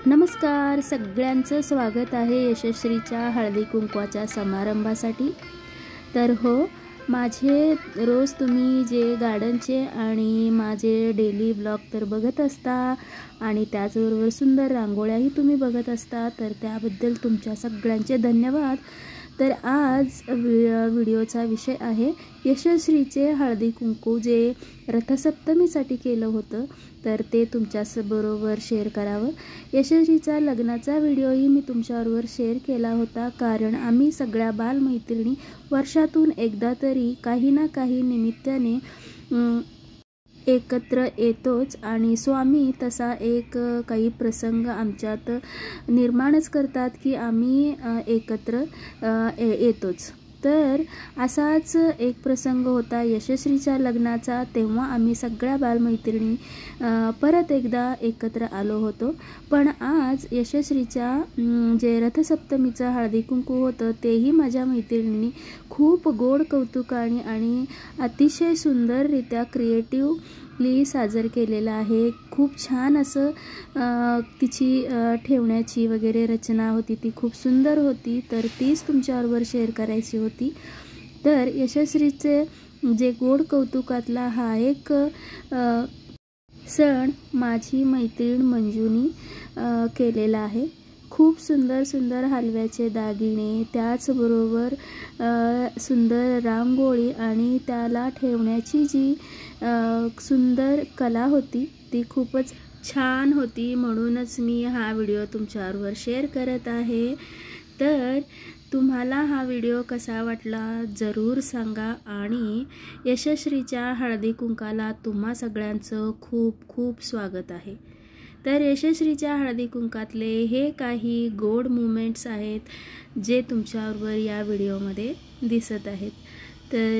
नमस्कार, सगळ्यांचं स्वागत आहे यशश्रीच्या हळदी कुंकवाच्या समारंभासाठी। तर हो, माझे रोज तुम्ही जे गार्डनचे आणि माझे डेली ब्लॉग तर बघत असता आणि त्याचबरोबर सुंदर रांगोळ्याही तुम्ही बघत असता, तर त्याबद्दल तुमच्या सगळ्यांचे धन्यवाद। तर आज व्हिडिओचा विषय आहे यशश्रीचे हळदी कुंकू जे रथसप्तमीसाठी केलं होतं, तर ते तुमच्याबरोबर शेअर करावं। यशश्रीचा लग्नाचा व्हिडिओही मी तुमच्याबरोबर शेअर केला होता, कारण आम्ही सगळ्या बालमैत्रिणी वर्षातून एकदा तरी काही ना काही निमित्ताने एकत्र येतोच आणि स्वामी तसा एक काही प्रसंग आमच्यात निर्माणच करतात की आम्ही एकत्र येतोच। तर असाच एक प्रसंग होता यशश्रीच्या लग्नाचा, तेव्हा आम्ही सगळ्या बालमैत्रिणी परत एकदा एकत्र आलो होतो। पण आज यशश्रीच्या जे रथसप्तमीचं हळदी कुंकू होतं तेही माझ्या मैत्रिणींनी खूप गोड कौतुकाने आणि अतिशय सुंदररित्या क्रिएटिव्हली सादर केलेलं आहे। खूप छान असं तिची ठेवण्याची वगैरे रचना होती, ती खूप सुंदर होती, तर तीच तुमच्याबरोबर शेअर करायची होती। तर यशश्रीचे जे गोड कौतुकातला हा एक सण माझी मैत्रीण मंजूनी केलेला आहे। खूप सुंदर सुंदर हलव्याचे दागिने, त्याचबरोबर सुंदर रांगोळी आणि त्याला ठेवण्याची जी सुंदर कला होती ती खूपच छान होती, म्हणूनच मी हा व्हिडिओ तुमच्याबरोबर शेअर करत आहे। तर तुम्हाला हा व्हिडिओ कसा वाटला जरूर सांगा आणि यशश्रीच्या हळदी कुंकाला तुम्हा सगळ्यांचं खूप खूप स्वागत आहे। तर यशश्रीच्या हळदी कुंकातले हे काही गोड मोमेंट्स आहेत जे तुमच्याबरोबर या व्हिडिओमध्ये दिसत आहेत। तर